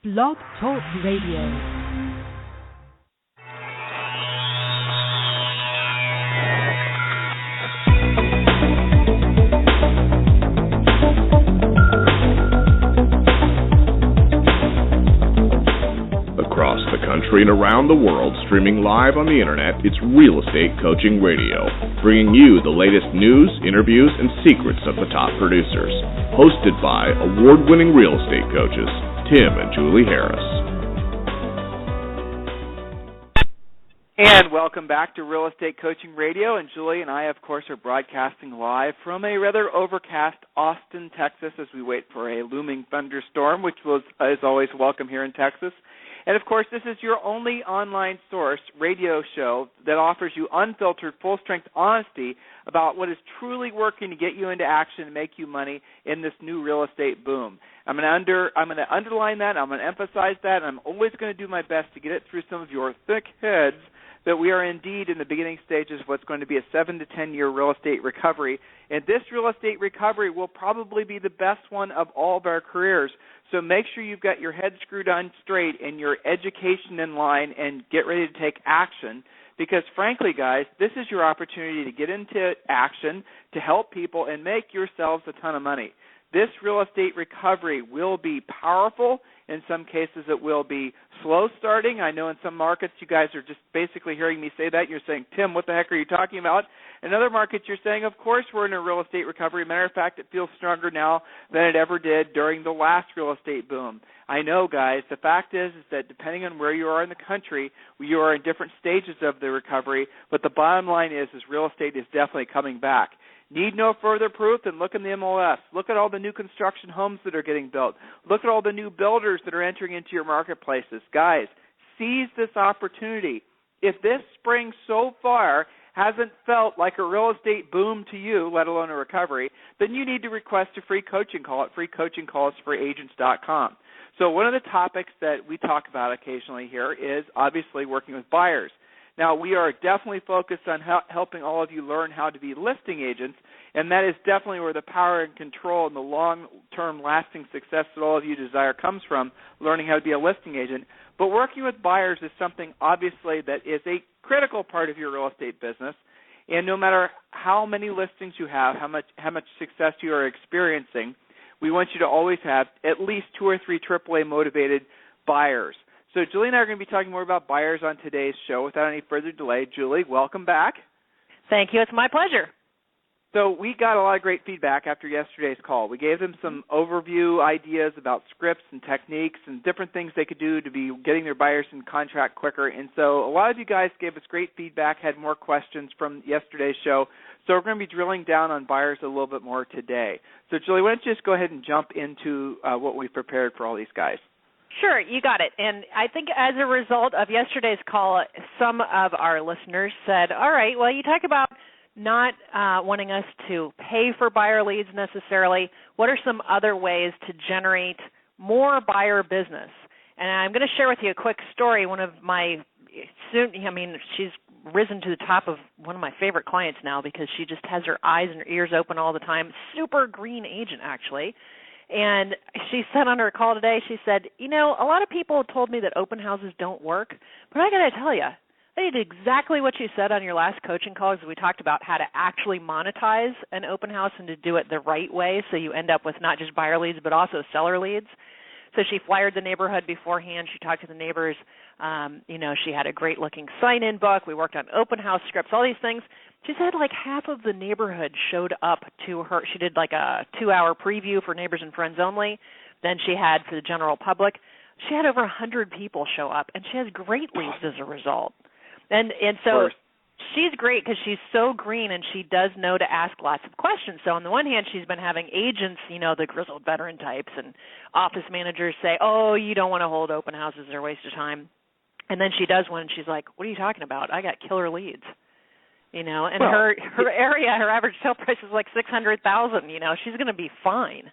Blog Talk Radio. Across the country and around the world, streaming live on the internet, it's Real Estate Coaching Radio, bringing you the latest news, interviews, and secrets of the top producers. Hosted by award-winning real estate coaches, Tim and Julie Harris. And welcome back to Real Estate Coaching Radio. And Julie and I, of course, are broadcasting live from a rather overcast Austin, Texas, as we wait for a looming thunderstorm, which is always welcome here in Texas. And, of course, this is your only online source radio show that offers you unfiltered, full-strength honesty about what is truly working to get you into action and make you money in this new real estate boom. I'm going to underline that. I'm going to emphasize that. And I'm always going to do my best to get it through some of your thick heads that we are indeed in the beginning stages of what's going to be a 7 to 10 year real estate recovery. And this real estate recovery will probably be the best one of all of our careers. So make sure you've got your head screwed on straight and your education in line and get ready to take action. Because frankly, guys, this is your opportunity to get into action, to help people, and make yourselves a ton of money. This real estate recovery will be powerful. In some cases, it will be slow starting. I know in some markets you guys are just basically hearing me say that. You're saying, Tim, what the heck are you talking about? In other markets, you're saying, of course we're in a real estate recovery. Matter of fact, it feels stronger now than it ever did during the last real estate boom. I know, guys. The fact is that depending on where you are in the country, you are in different stages of the recovery. But the bottom line is real estate is definitely coming back. Need no further proof than look in the MLS. Look at all the new construction homes that are getting built. Look at all the new builders that are entering into your marketplaces. Guys, seize this opportunity. If this spring so far hasn't felt like a real estate boom to you, let alone a recovery, then you need to request a free coaching call at freecoachingcallsforagents.com. So one of the topics that we talk about occasionally here is obviously working with buyers. Now, we are definitely focused on helping all of you learn how to be listing agents, and that is definitely where the power and control and the long-term lasting success that all of you desire comes from, learning how to be a listing agent. But working with buyers is something, obviously, that is a critical part of your real estate business, and no matter how many listings you have, how much success you are experiencing, we want you to always have at least 2 or 3 AAA-motivated buyers. So Julie and I are going to be talking more about buyers on today's show. Without any further delay, Julie, welcome back. Thank you. It's my pleasure. So we got a lot of great feedback after yesterday's call. We gave them some overview ideas about scripts and techniques and different things they could do to be getting their buyers in contract quicker. And so a lot of you guys gave us great feedback, had more questions from yesterday's show. So we're going to be drilling down on buyers a little bit more today. So Julie, why don't you just go ahead and jump into what we've prepared for all these guys. Sure, you got it. And I think as a result of yesterday's call, some of our listeners said, all right, well, you talk about not wanting us to pay for buyer leads necessarily. What are some other ways to generate more buyer business? And I'm going to share with you a quick story. One of my she's risen to the top of one of my favorite clients now because she just has her eyes and her ears open all the time. Super green agent, actually. And she said on her call today, she said, a lot of people told me that open houses don't work, but I got to tell you, they did exactly what you said on your last coaching call because we talked about how to actually monetize an open house and to do it the right way so you end up with not just buyer leads but also seller leads. So she flyed the neighborhood beforehand. She talked to the neighbors. She had a great-looking sign-in book. We worked on open house scripts, all these things. She said like half of the neighborhood showed up to her. She did like a 2-hour preview for neighbors and friends only. Then she had for the general public. She had over 100 people show up, and she has great leads as a result. And so she's great because she's so green and she does know to ask lots of questions. So on the one hand, she's been having agents, the grizzled veteran types and office managers say, oh, you don't want to hold open houses. They're a waste of time. And then she does one and she's like, what are you talking about? I got killer leads. And her area, her average sale price is like $600,000. She's going to be fine.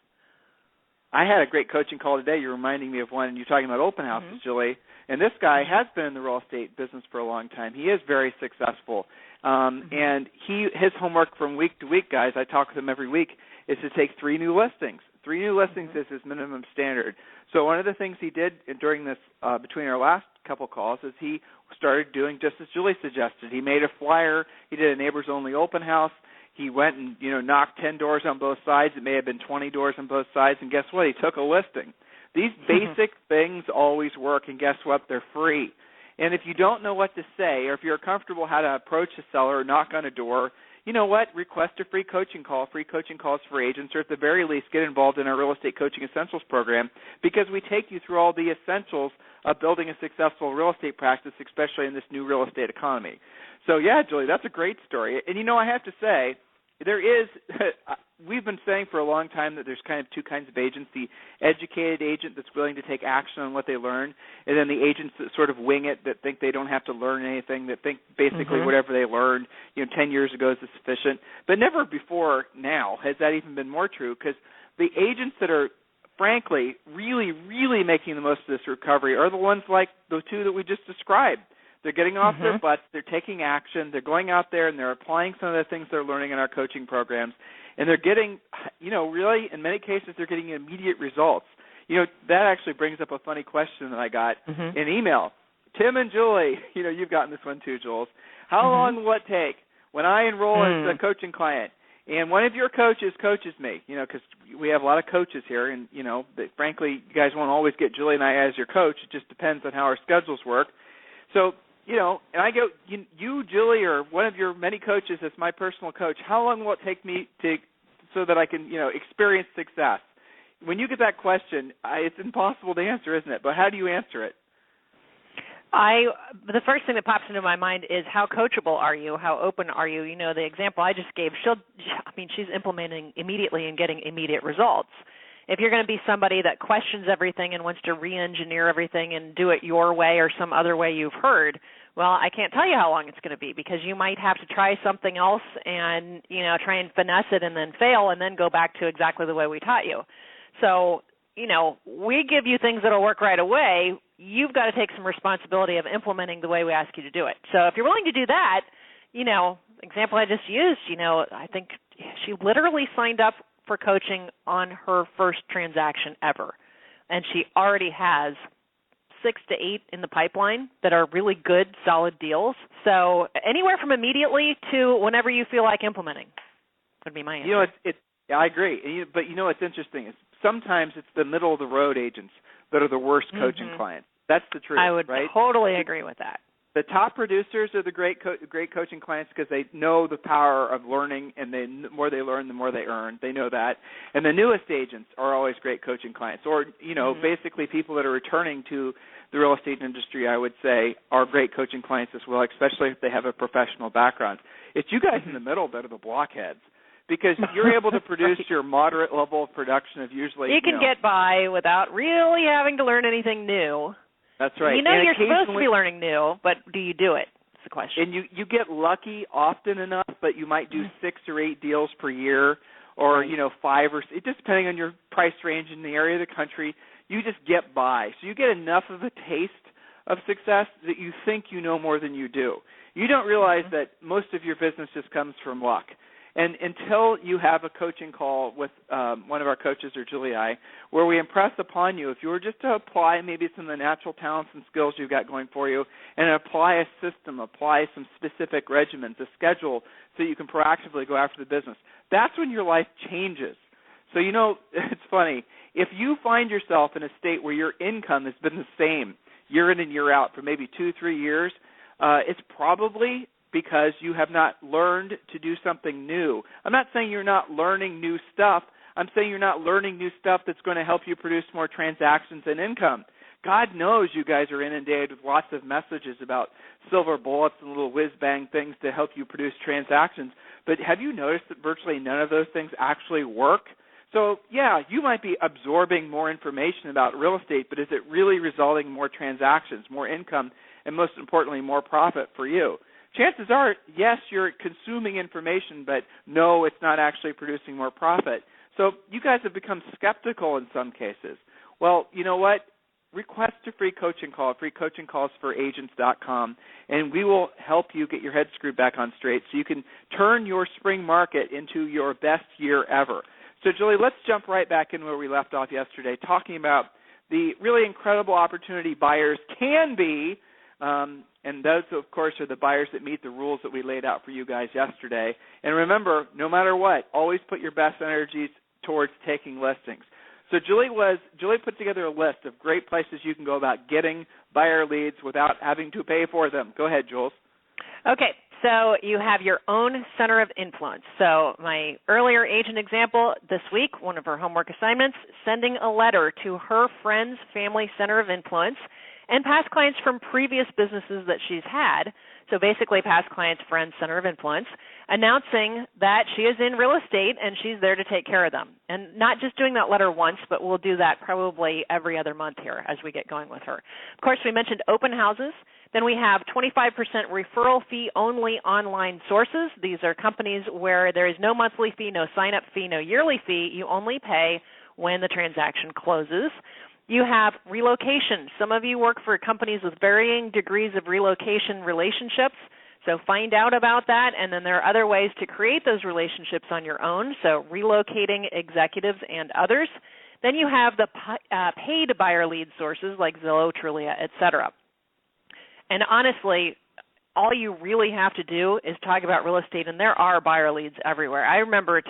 I had a great coaching call today. You're reminding me of one, and you're talking about open houses, Julie. And this guy has been in the real estate business for a long time. He is very successful. And his homework from week to week, guys, I talk with him every week, is to take 3 new listings. 3 new listings is his minimum standard. So one of the things he did during this, between our last couple calls, is he started doing just as Julie suggested. He made a flyer. He did a neighbors-only open house. He went and, knocked 10 doors on both sides. It may have been 20 doors on both sides. And guess what? He took a listing. These basic things always work, and guess what? They're free. And if you don't know what to say, or if you're comfortable how to approach a seller or knock on a door, you know what? Request a free coaching call, free coaching calls for agents, or at the very least get involved in our Real Estate Coaching Essentials program, because we take you through all the essentials of building a successful real estate practice, especially in this new real estate economy. So, yeah, Julie, that's a great story. And, I have to say, there is we've been saying for a long time that there's kind of two kinds of agents, the educated agent that's willing to take action on what they learn, and then the agents that sort of wing it, that think they don't have to learn anything, that think basically whatever they learned 10 years ago is sufficient. But never before now has that even been more true, because the agents that are, frankly, really, really making the most of this recovery are the ones like the two that we just described. They're getting off their butts, they're taking action, they're going out there and they're applying some of the things they're learning in our coaching programs, and they're getting, really, in many cases, they're getting immediate results. That actually brings up a funny question that I got in email. Tim and Julie, you've gotten this one too, Jules. How long will it take when I enroll as a coaching client and one of your coaches coaches me? Because we have a lot of coaches here, and, frankly, you guys won't always get Julie and I as your coach. It just depends on how our schedules work. So, and I go, you, Julie, or one of your many coaches as my personal coach, how long will it take me so that I can, experience success? When you get that question, it's impossible to answer, isn't it? But how do you answer it? The first thing that pops into my mind is, how coachable are you? How open are you? The example I just gave, she's implementing immediately and getting immediate results. If you're going to be somebody that questions everything and wants to re-engineer everything and do it your way or some other way you've heard, well, I can't tell you how long it's going to be, because you might have to try something else and, try and finesse it and then fail and then go back to exactly the way we taught you. So, we give you things that will work right away. You've got to take some responsibility of implementing the way we ask you to do it. So if you're willing to do that, example I just used, I think she literally signed up for coaching on her first transaction ever, and she already has 6 to 8 in the pipeline that are really good, solid deals. So anywhere from immediately to whenever you feel like implementing would be my answer. I agree. But what's interesting is sometimes it's the middle of the road agents that are the worst coaching clients. That's the truth. I would totally agree with that. The top producers are the great coaching clients, because they know the power of learning, and the more they learn, the more they earn. They know that. And the newest agents are always great coaching clients, or, basically people that are returning to the real estate industry, I would say, are great coaching clients as well, especially if they have a professional background. It's you guys in the middle that are the blockheads, because you're able to produce your moderate level of production of usually. You can get by without really having to learn anything new. That's right. You're supposed to be learning new, but do you do it? That's the question. And you get lucky often enough, but you might do 6 or 8 deals per year, or 5 or it just depending on your price range in the area of the country. You just get by, so you get enough of a taste of success that you think you know more than you do. You don't realize that most of your business just comes from luck. And until you have a coaching call with one of our coaches or Julie I, where we impress upon you, if you were just to apply maybe some of the natural talents and skills you've got going for you, and apply a system, apply some specific regimens, a schedule, so you can proactively go after the business, that's when your life changes. So, it's funny. If you find yourself in a state where your income has been the same year in and year out for maybe 2-3 years, it's probably because you have not learned to do something new. I'm not saying you're not learning new stuff. I'm saying you're not learning new stuff that's going to help you produce more transactions and income. God knows you guys are inundated with lots of messages about silver bullets and little whiz-bang things to help you produce transactions. But have you noticed that virtually none of those things actually work? So, yeah, you might be absorbing more information about real estate, but is it really resulting in more transactions, more income, and most importantly, more profit for you? Chances are, yes, you're consuming information, but no, it's not actually producing more profit. So you guys have become skeptical in some cases. Well, you know what? Request a free coaching call, freecoachingcallsforagents.com, and we will help you get your head screwed back on straight so you can turn your spring market into your best year ever. So, Julie, let's jump right back in where we left off yesterday, talking about the really incredible opportunity buyers can be, and those, of course, are the buyers that meet the rules that we laid out for you guys yesterday. And remember, no matter what, always put your best energies towards taking listings. So Julie put together a list of great places you can go about getting buyer leads without having to pay for them. Go ahead, Jules. Okay, so you have your own center of influence. So my earlier agent example this week, one of her homework assignments, sending a letter to her friend's family center of influence and past clients from previous businesses that she's had, so basically past clients, friends, center of influence, announcing that she is in real estate and she's there to take care of them. And not just doing that letter once, but we'll do that probably every other month here as we get going with her. Of course, we mentioned open houses. Then we have 25% referral fee only online sources. These are companies where there is no monthly fee, no sign-up fee, no yearly fee. You only pay when the transaction closes. You have relocation. Some of you work for companies with varying degrees of relocation relationships, so find out about that, and then there are other ways to create those relationships on your own, so relocating executives and others. Then you have the paid buyer lead sources like Zillow, Trulia, et cetera. And honestly, all you really have to do is talk about real estate, and there are buyer leads everywhere. I remember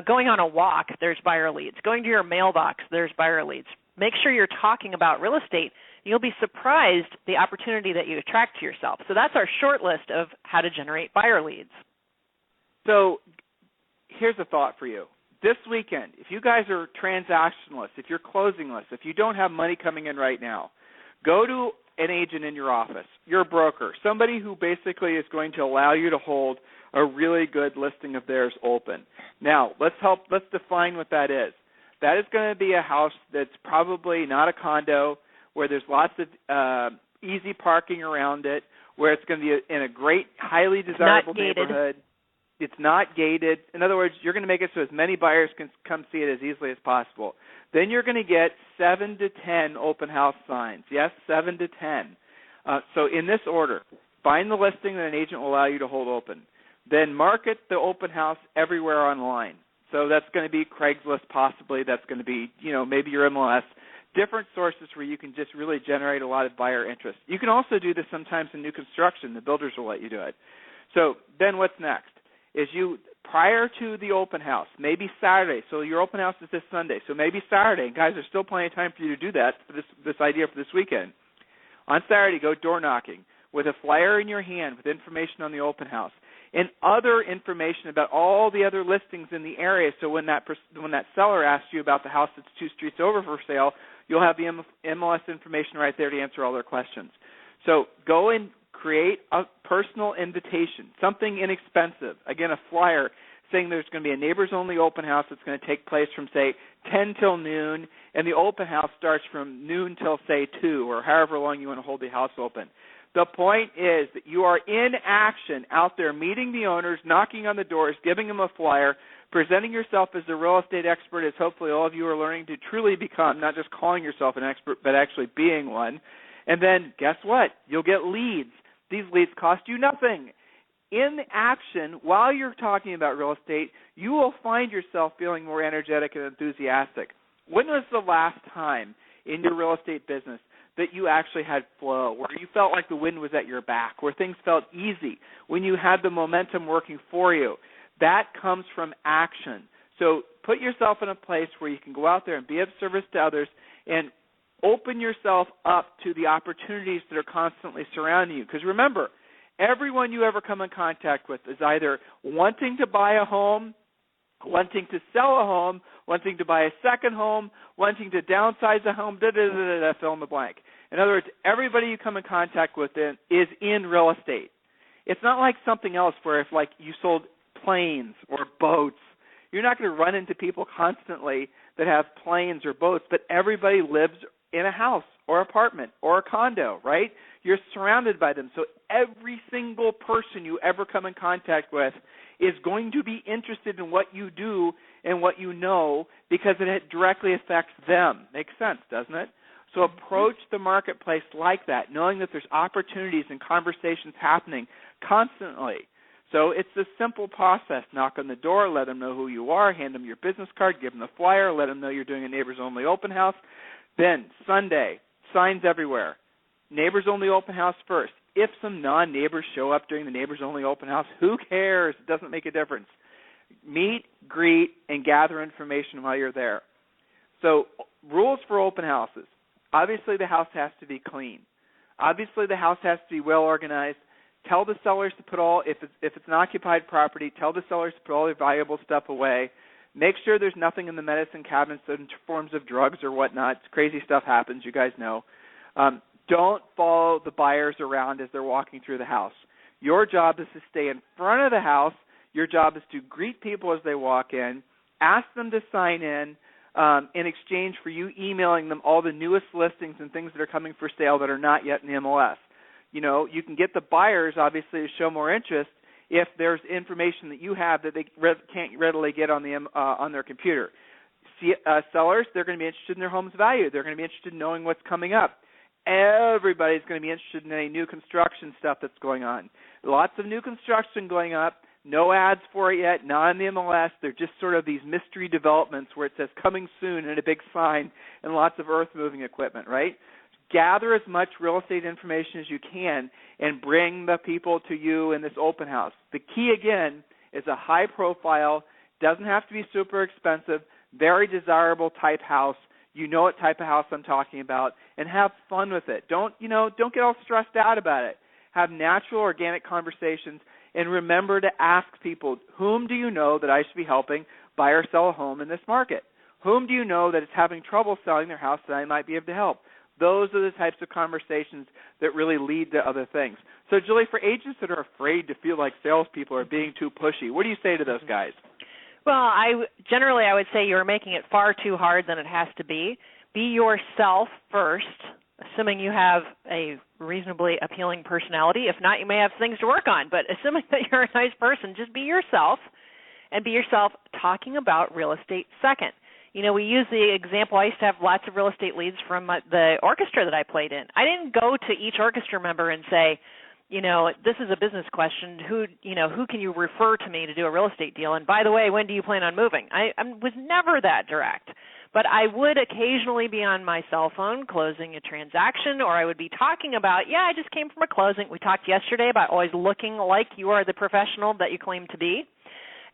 going on a walk, there's buyer leads. Going to your mailbox, there's buyer leads. Make sure you're talking about real estate. You'll be surprised the opportunity that you attract to yourself. So that's our short list of how to generate buyer leads. So here's a thought for you. This weekend, if you guys are transactionalists, if you're closingless, if you don't have money coming in right now, go to an agent in your office, your broker, somebody who basically is going to allow you to hold a really good listing of theirs open. Now, let's define what that is. That is going to be a house that's probably not a condo, where there's lots of easy parking around it, where it's going to be in a great, highly desirable neighborhood. It's not gated. In other words, you're going to make it so as many buyers can come see it as easily as possible. Then you're going to get 7 to 10 open house signs. Yes, 7 to 10. So in this order, find the listing that an agent will allow you to hold open. Then market the open house everywhere online. So that's going to be Craigslist possibly. That's going to be, maybe your MLS. Different sources where you can just really generate a lot of buyer interest. You can also do this sometimes in new construction. The builders will let you do it. So then what's next is prior to the open house, maybe Saturday. So your open house is this Sunday. So maybe Saturday. And guys, there's still plenty of time for you to do that, for this idea for this weekend. On Saturday, go door knocking with a flyer in your hand with information on the open house and other information about all the other listings in the area. So when that seller asks you about the house that's 2 streets over for sale, you'll have the MLS information right there to answer all their questions. So go and create a personal invitation, something inexpensive. Again, a flyer saying there's going to be a neighbors-only open house that's going to take place from, say, 10 till noon, and the open house starts from noon till, say, 2, or however long you want to hold the house open. The point is that you are in action out there meeting the owners, knocking on the doors, giving them a flyer, presenting yourself as a real estate expert, as hopefully all of you are learning to truly become, not just calling yourself an expert, but actually being one. And then guess what? You'll get leads. These leads cost you nothing. In action, while you're talking about real estate, you will find yourself feeling more energetic and enthusiastic. When was the last time in your real estate business that you actually had flow, where you felt like the wind was at your back, where things felt easy, when you had the momentum working for you? That comes from action. So put yourself in a place where you can go out there and be of service to others and open yourself up to the opportunities that are constantly surrounding you. Because remember, everyone you ever come in contact with is either wanting to buy a home, wanting to sell a home, wanting to buy a second home, wanting to downsize a home, fill in the blank. In other words, everybody you come in contact with is in real estate. It's not like something else where if like you sold planes or boats, you're not going to run into people constantly that have planes or boats, but everybody lives in a house or apartment or a condo, right? You're surrounded by them. So every single person you ever come in contact with is going to be interested in what you do and what you know because it directly affects them. Makes sense, doesn't it? So approach the marketplace like that, knowing that there's opportunities and conversations happening constantly. So it's a simple process. Knock on the door, let them know who you are, hand them your business card, give them the flyer, let them know you're doing a neighbors-only open house. Then Sunday, signs everywhere. Neighbors-only open house first. If some non-neighbors show up during the neighbors-only open house, who cares? It doesn't make a difference. Meet, greet, and gather information while you're there. So rules for open houses. Obviously, the house has to be clean. Obviously, the house has to be well organized. Tell the sellers to put if it's an occupied property, tell the sellers to put all their valuable stuff away. Make sure there's nothing in the medicine cabinets in forms of drugs or whatnot. Crazy stuff happens, you guys know. Don't follow the buyers around as they're walking through the house. Your job is to stay in front of the house. Your job is to greet people as they walk in, ask them to sign in exchange for you emailing them all the newest listings and things that are coming for sale that are not yet in the MLS. You know, you can get the buyers, obviously, to show more interest if there's information that you have that they can't readily get on their computer. Sellers, they're going to be interested in their home's value. They're going to be interested in knowing what's coming up. Everybody's going to be interested in any new construction stuff that's going on. Lots of new construction going up. No ads for it yet, not in the MLS. They're just sort of these mystery developments where it says coming soon and a big sign and lots of earth-moving equipment, right? Gather as much real estate information as you can and bring the people to you in this open house. The key, again, is a high-profile, doesn't have to be super expensive, very desirable type house. You know what type of house I'm talking about, and have fun with it. Don't get all stressed out about it. Have natural, organic conversations, and remember to ask people, whom do you know that I should be helping buy or sell a home in this market? Whom do you know that is having trouble selling their house that I might be able to help? Those are the types of conversations that really lead to other things. So, Julie, for agents that are afraid to feel like salespeople are being too pushy, what do you say to those guys? Well, I would say you're making it far too hard than it has to be. Be yourself first, assuming you have a reasonably appealing personality. If not, you may have things to work on. But assuming that you're a nice person, just be yourself, and be yourself talking about real estate second. You know, we use the example, I used to have lots of real estate leads from the orchestra that I played in. I didn't go to each orchestra member and say, you know, this is a business question. Who can you refer to me to do a real estate deal? And by the way, when do you plan on moving? I was never that direct. But I would occasionally be on my cell phone closing a transaction, or I would be talking about, I just came from a closing. We talked yesterday about always looking like you are the professional that you claim to be,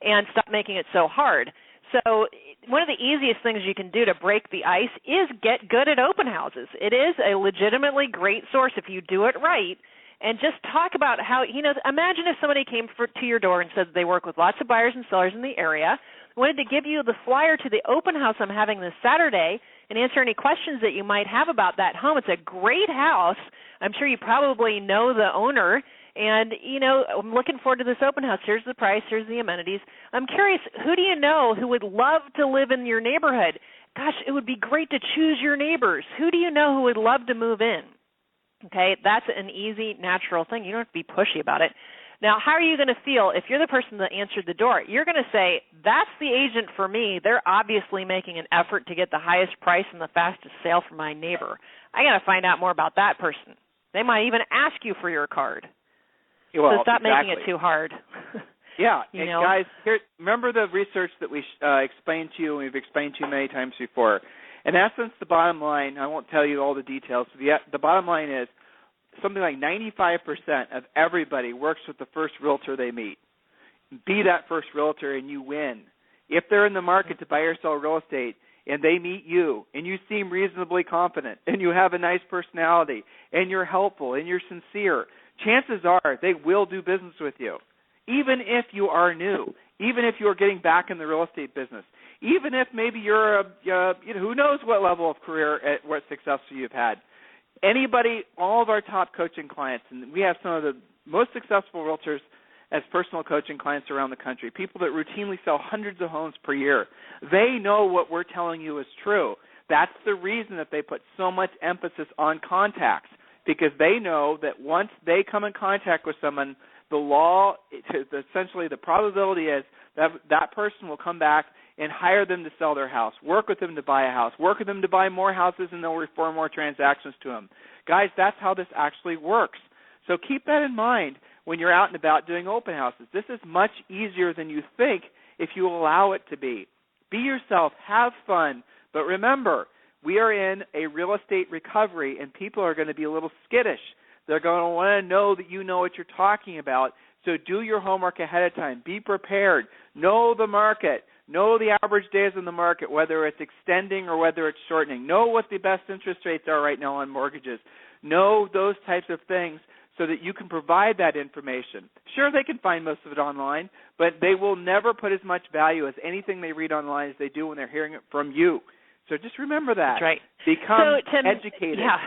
and stop making it so hard. So one of the easiest things you can do to break the ice is get good at open houses. It is a legitimately great source if you do it right. And just talk about how, imagine if somebody came to your door and said they work with lots of buyers and sellers in the area, wanted to give you the flyer to the open house I'm having this Saturday and answer any questions that you might have about that home. It's a great house. I'm sure you probably know the owner. And, I'm looking forward to this open house. Here's the price. Here's the amenities. I'm curious, who do you know who would love to live in your neighborhood? Gosh, it would be great to choose your neighbors. Who do you know who would love to move in? Okay, that's an easy, natural thing. You don't have to be pushy about it. Now, how are you going to feel if you're the person that answered the door? You're going to say, that's the agent for me. They're obviously making an effort to get the highest price and the fastest sale from my neighbor. I got to find out more about that person. They might even ask you for your card. Well, so stop exactly. making it too hard. Yeah, guys, remember the research that we explained to you, and we've explained to you many times before. In essence, the bottom line, I won't tell you all the details, but the bottom line is something like 95% of everybody works with the first realtor they meet. Be that first realtor and you win. If they're in the market to buy or sell real estate and they meet you and you seem reasonably confident and you have a nice personality and you're helpful and you're sincere, chances are they will do business with you, even if you are new, even if you are getting back in the real estate business, even if maybe you're who knows what level of career at what successful you've had. Anybody, all of our top coaching clients, and we have some of the most successful realtors as personal coaching clients around the country, people that routinely sell hundreds of homes per year, they know what we're telling you is true. That's the reason that they put so much emphasis on contacts, because they know that once they come in contact with someone, essentially the probability is that that person will come back and hire them to sell their house, work with them to buy a house, work with them to buy more houses, and they'll refer more transactions to them. Guys, that's how this actually works. So keep that in mind when you're out and about doing open houses. This is much easier than you think if you allow it to be. Be yourself. Have fun. But remember, we are in a real estate recovery, and people are going to be a little skittish. They're going to want to know that you know what you're talking about. So do your homework ahead of time. Be prepared. Know the market. Know the average days in the market, whether it's extending or whether it's shortening. Know what the best interest rates are right now on mortgages. Know those types of things so that you can provide that information. Sure, they can find most of it online, but they will never put as much value as anything they read online as they do when they're hearing it from you. So just remember that. That's right. Become educated. Yeah.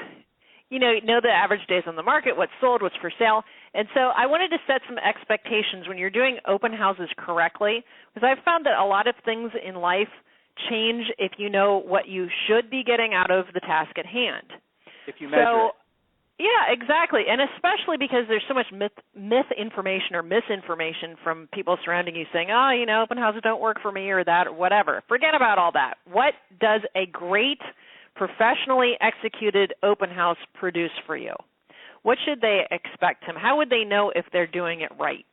Know the average days on the market, what's sold, what's for sale. And so I wanted to set some expectations when you're doing open houses correctly, because I've found that a lot of things in life change if you know what you should be getting out of the task at hand. If you measure it. Yeah, exactly, and especially because there's so much myth information or misinformation from people surrounding you saying, open houses don't work for me or that or whatever. Forget about all that. What does a great professionally executed open house produce for you? What should they expect, Tim? How would they know if they're doing it right?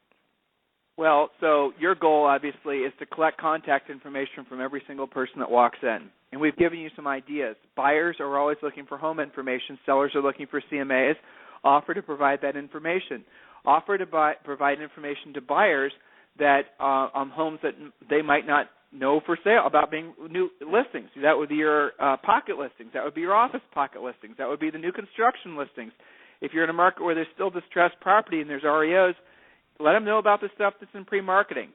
Well, so your goal, obviously, is to collect contact information from every single person that walks in. And we've given you some ideas. Buyers are always looking for home information. Sellers are looking for CMAs. Offer to provide that information. Offer to provide information to buyers that on homes that they might not know for sale about being new listings. That would be your pocket listings. That would be your office pocket listings. That would be the new construction listings. If you're in a market where there's still distressed property and there's REOs, let them know about the stuff that's in pre-marketing.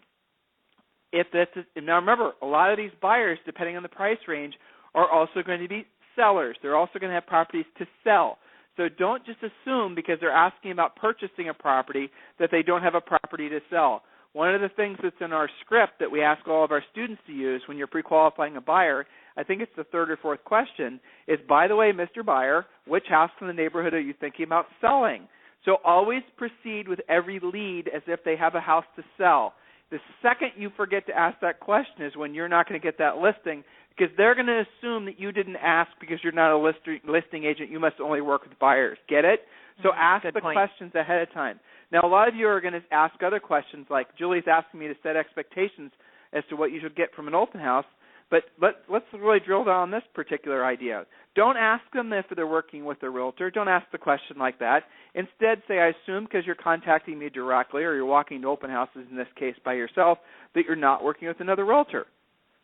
Now remember, a lot of these buyers, depending on the price range, are also going to be sellers. They're also going to have properties to sell. So don't just assume because they're asking about purchasing a property that they don't have a property to sell. One of the things that's in our script that we ask all of our students to use when you're pre-qualifying a buyer, I think it's the third or fourth question, is, by the way, Mr. Buyer, which house in the neighborhood are you thinking about selling? So always proceed with every lead as if they have a house to sell. The second you forget to ask that question is when you're not going to get that listing, because they're going to assume that you didn't ask because you're not a listing agent. You must only work with buyers. Get it? So ask the questions ahead of time. Now, a lot of you are going to ask other questions, like Julie's asking me to set expectations as to what you should get from an open house. But let's really drill down on this particular idea. Don't ask them if they're working with a realtor. Don't ask the question like that. Instead, say, I assume because you're contacting me directly or you're walking to open houses, in this case by yourself, that you're not working with another realtor.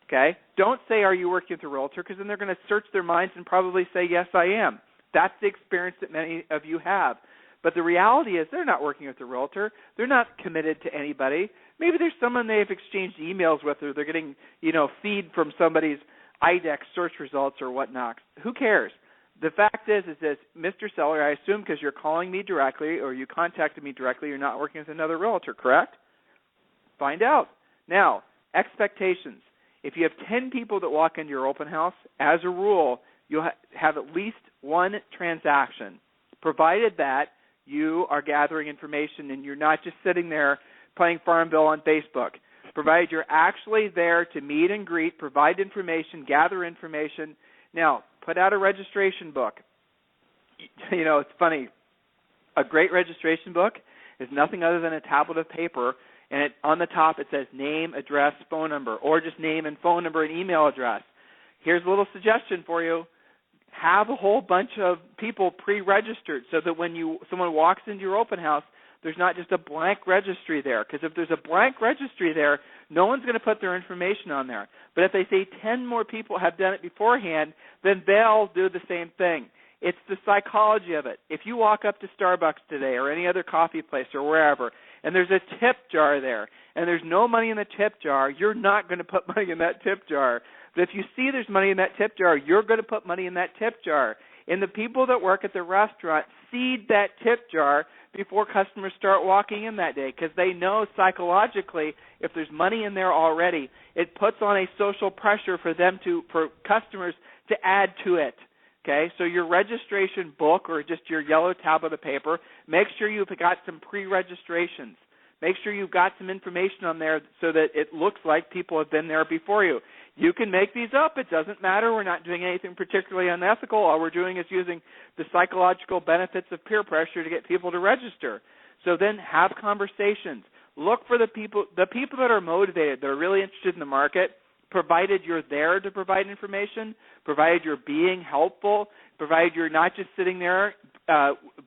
Okay? Don't say, are you working with a realtor? Because then they're going to search their minds and probably say, yes, I am. That's the experience that many of you have. But the reality is they're not working with a realtor. They're not committed to anybody. Maybe there's someone they've exchanged emails with, or they're getting, feed from somebody's IDEX search results or whatnot. Who cares? The fact is this, Mr. Seller, I assume because you're calling me directly or you contacted me directly, you're not working with another realtor, correct? Find out. Now, expectations. If you have 10 people that walk into your open house, as a rule, you'll have at least one transaction, provided that you are gathering information and you're not just sitting there playing Farmville on Facebook. Provided you're actually there to meet and greet, provide information, gather information. Now, put out a registration book. It's funny. A great registration book is nothing other than a tablet of paper, and on the top it says name, address, phone number, or just name and phone number and email address. Here's a little suggestion for you. Have a whole bunch of people pre-registered so that when someone walks into your open house, there's not just a blank registry there. Because if there's a blank registry there, no one's going to put their information on there. But if they say 10 more people have done it beforehand, then they'll do the same thing. It's the psychology of it. If you walk up to Starbucks today or any other coffee place or wherever, and there's a tip jar there, and there's no money in the tip jar, you're not going to put money in that tip jar. But if you see there's money in that tip jar, you're going to put money in that tip jar. And the people that work at the restaurant seed that tip jar before customers start walking in that day, because they know psychologically if there's money in there already, it puts on a social pressure for customers to add to it. Okay, so your registration book or just your yellow tablet of paper, make sure you've got some pre-registrations. Make sure you've got some information on there so that it looks like people have been there before you. You can make these up. It doesn't matter. We're not doing anything particularly unethical. All we're doing is using the psychological benefits of peer pressure to get people to register. So then have conversations. Look for the people that are motivated, that are really interested in the market, provided you're there to provide information, provided you're being helpful, provided you're not just sitting there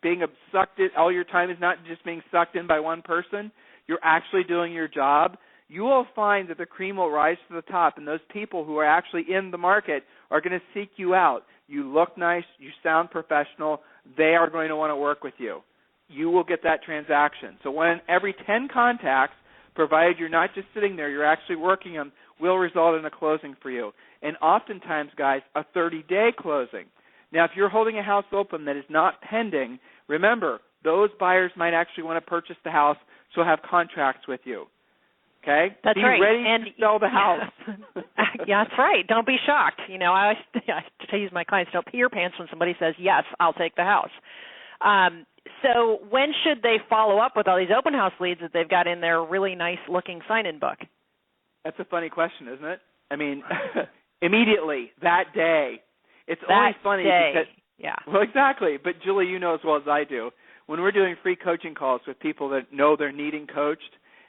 being sucked in, all your time is not just being sucked in by one person, you're actually doing your job, you will find that the cream will rise to the top, and those people who are actually in the market are going to seek you out. You look nice, you sound professional, they are going to want to work with you. You will get that transaction. So when every 10 contacts, provided you're not just sitting there, you're actually working them, will result in a closing for you. And oftentimes, guys, a 30-day closing. Now, if you're holding a house open that is not pending, remember, those buyers might actually want to purchase the house, so have contracts with you. Okay? That's Be right. ready and to sell the house. Yeah, that's right. Don't be shocked. I always tease my clients, don't pee your pants when somebody says, yes, I'll take the house. So when should they follow up with all these open house leads that they've got in their really nice-looking sign-in book? That's a funny question, isn't it? I mean, immediately, that day. It's that always funny day. because, yeah. Well, exactly. But, Julie, you know as well as I do, when we're doing free coaching calls with people that know they're needing coached,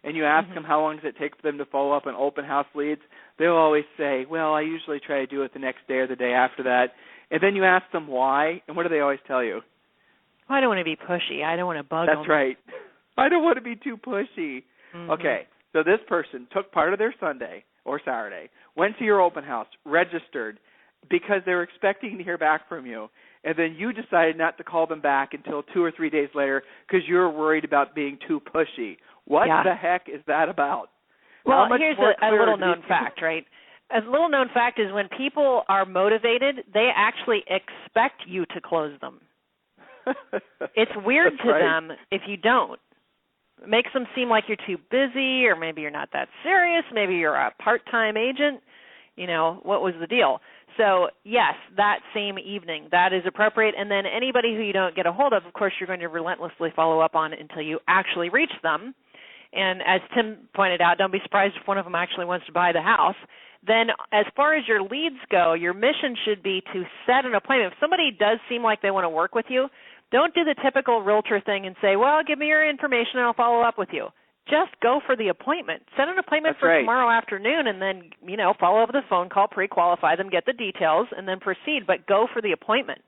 and you ask them how long does it take for them to follow up on open house leads, they'll always say, well, I usually try to do it the next day or the day after that. And then you ask them why, and what do they always tell you? I don't want to be pushy. I don't want to bug them. That's right. I don't want to be too pushy. Okay, so this person took part of their Sunday or Saturday, went to your open house, registered, because they were expecting to hear back from you, and then you decided not to call them back until 2 or 3 days later because you were worried about being too pushy. What the heck is that about? Well, here's a little-known fact, right? A little-known fact is when people are motivated, they actually expect you to close them. It's weird to them if you don't. It makes them seem like you're too busy, or maybe you're not that serious, maybe you're a part-time agent. What was the deal? So, yes, that same evening, that is appropriate. And then anybody who you don't get a hold of course, you're going to relentlessly follow up on until you actually reach them. And as Tim pointed out, don't be surprised if one of them actually wants to buy the house. Then as far as your leads go, your mission should be to set an appointment. If somebody does seem like they want to work with you, don't do the typical realtor thing and say, well, give me your information and I'll follow up with you. Just go for the appointment. Set an appointment for tomorrow afternoon and then, follow up with a phone call, pre-qualify them, get the details, and then proceed. But go for the appointment.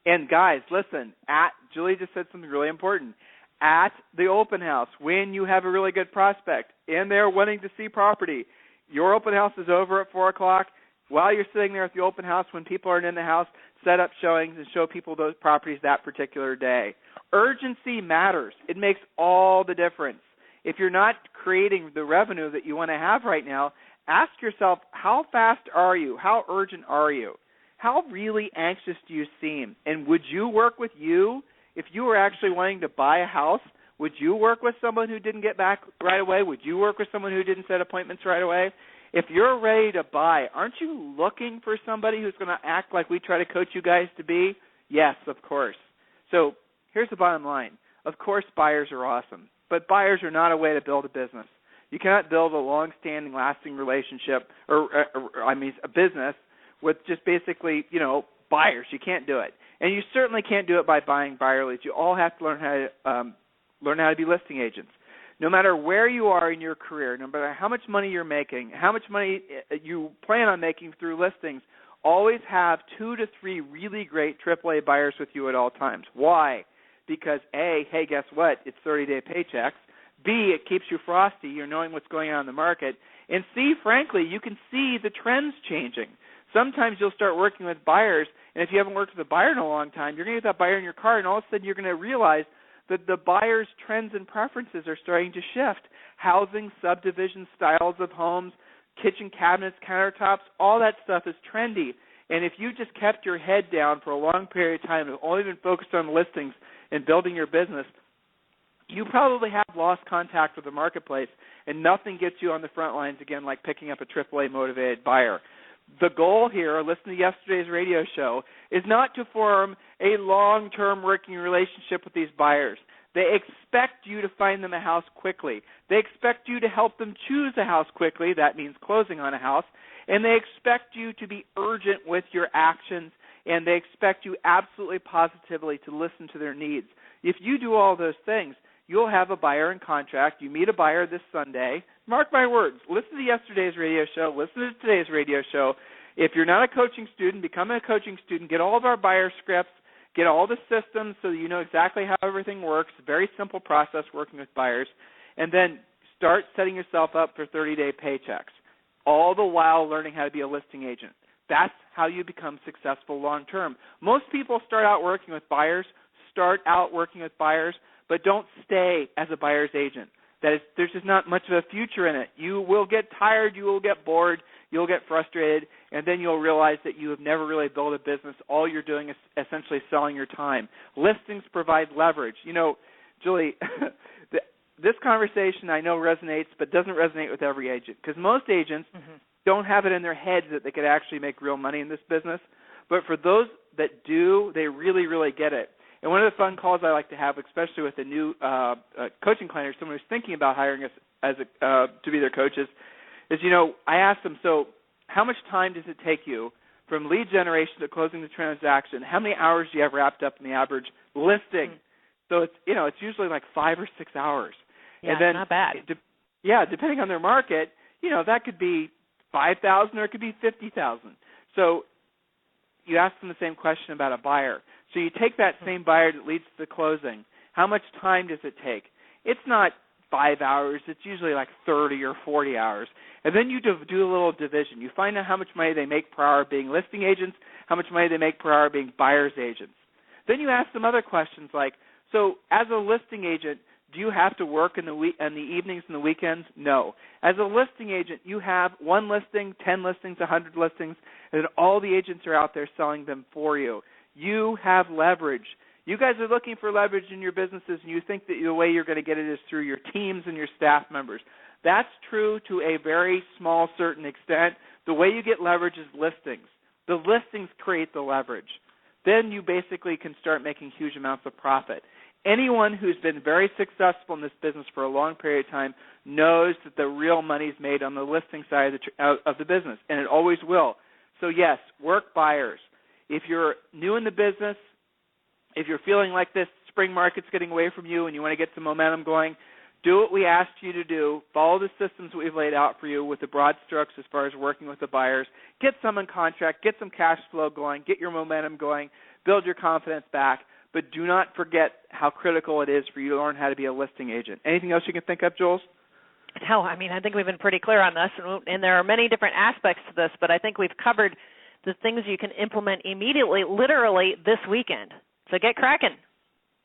And, guys, listen, Julie just said something really important. At the open house, when you have a really good prospect and they're wanting to see property, your open house is over at 4 o'clock. While you're sitting there at the open house, when people aren't in the house, set up showings and show people those properties that particular day. Urgency matters. It makes all the difference. If you're not creating the revenue that you want to have right now, ask yourself, how fast are you? How urgent are you? How really anxious do you seem? And would you work with you? If you were actually wanting to buy a house, would you work with someone who didn't get back right away? Would you work with someone who didn't set appointments right away? If you're ready to buy, aren't you looking for somebody who's going to act like we try to coach you guys to be? Yes, of course. So here's the bottom line. Of course, buyers are awesome, but buyers are not a way to build a business. You cannot build a long-standing, lasting relationship or a business with just basically, buyers. You can't do it. And you certainly can't do it by buying buyer leads. You all have to learn how to be listing agents. No matter where you are in your career, no matter how much money you're making, how much money you plan on making through listings, always have 2 to 3 really great AAA buyers with you at all times. Why? Because A, hey, guess what? It's 30-day paychecks. B, it keeps you frosty. You're knowing what's going on in the market. And C, frankly, you can see the trends changing. Sometimes you'll start working with buyers, and if you haven't worked with a buyer in a long time, you're going to get that buyer in your car, and all of a sudden you're going to realize that the buyer's trends and preferences are starting to shift. Housing, subdivision, styles of homes, kitchen cabinets, countertops, all that stuff is trendy. And if you just kept your head down for a long period of time and only been focused on listings and building your business, you probably have lost contact with the marketplace, and nothing gets you on the front lines again like picking up a AAA motivated buyer. The goal here, listen to yesterday's radio show, is not to form a long-term working relationship with these buyers. They expect you to find them a house quickly. They expect you to help them choose a house quickly. That means closing on a house. And they expect you to be urgent with your actions and they expect you absolutely positively to listen to their needs. If you do all those things, you'll have a buyer in contract. You meet a buyer this Sunday. Mark my words. Listen to yesterday's radio show. Listen to today's radio show. If you're not a coaching student, become a coaching student. Get all of our buyer scripts. Get all the systems so that you know exactly how everything works. Very simple process working with buyers. And then start setting yourself up for 30-day paychecks, all the while learning how to be a listing agent. That's how you become successful long-term. Most people start out working with buyers, but don't stay as a buyer's agent. There's just not much of a future in it. You will get tired, you will get bored, you'll get frustrated, and then you'll realize that you have never really built a business. All you're doing is essentially selling your time. Listings provide leverage. You know, Julie, this conversation I know resonates, but doesn't resonate with every agent, because most agents don't have it in their heads that they could actually make real money in this business. But for those that do, they really, really get it. And one of the fun calls I like to have, especially with a new coaching client or someone who's thinking about hiring us as to be their coaches, is, you know, I ask them, so how much time does it take you from lead generation to closing the transaction? How many hours do you have wrapped up in the average listing? So it's, you know, it's usually like 5 or 6 hours. Yeah, and then, not bad. Depending on their market, you know, that could be 5,000 or it could be 50,000. So you ask them the same question about a buyer. So you take that same buyer that leads to the closing. How much time does it take? It's not 5 hours. It's usually like 30 or 40 hours. And then you do a little division. You find out how much money they make per hour being listing agents, how much money they make per hour being buyer's agents. Then you ask them other questions like, so as a listing agent, do you have to work in the evenings and the weekends? No. As a listing agent, you have 1 listing, 10 listings, 100 listings, and all the agents are out there selling them for you. You have leverage. You guys are looking for leverage in your businesses, and you think that the way you're going to get it is through your teams and your staff members. That's true to a very small certain extent. The way you get leverage is listings. The listings create the leverage. Then you basically can start making huge amounts of profit. Anyone who's been very successful in this business for a long period of time knows that the real money's made on the listing side of the business, and it always will. So, yes, work buyers. If you're new in the business, if you're feeling like this spring market's getting away from you and you want to get some momentum going, do what we asked you to do. Follow the systems we've laid out for you with the broad strokes as far as working with the buyers. Get some in contract. Get some cash flow going. Get your momentum going. Build your confidence back. But do not forget how critical it is for you to learn how to be a listing agent. Anything else you can think of, Jules? No, I mean, I think we've been pretty clear on this, and there are many different aspects to this, but I think we've covered the things you can implement immediately, literally this weekend. So get cracking.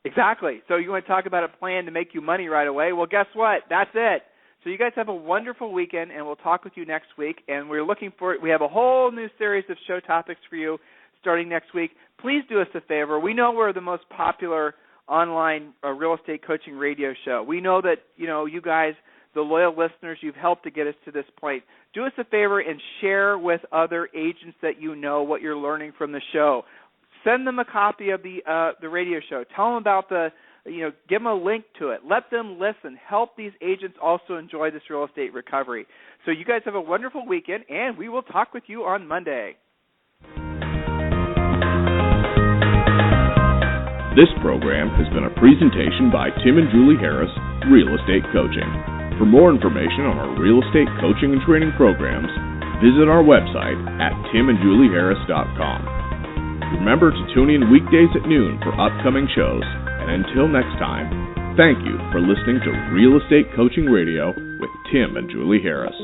Exactly. So you want to talk about a plan to make you money right away? Well, guess what? That's it. So you guys have a wonderful weekend, and we'll talk with you next week. And we're looking for it. We have a whole new series of show topics for you starting next week. Please do us a favor. We know we're the most popular online real estate coaching radio show. We know that, you know, you guys, the loyal listeners, you've helped to get us to this point. Do us a favor and share with other agents that you know what you're learning from the show. Send them a copy of the radio show. Tell them about give them a link to it. Let them listen. Help these agents also enjoy this real estate recovery. So you guys have a wonderful weekend, and we will talk with you on Monday. This program has been a presentation by Tim and Julie Harris, Real Estate Coaching. For more information on our real estate coaching and training programs, visit our website at timandjulieharris.com. Remember to tune in weekdays at noon for upcoming shows. And until next time, thank you for listening to Real Estate Coaching Radio with Tim and Julie Harris.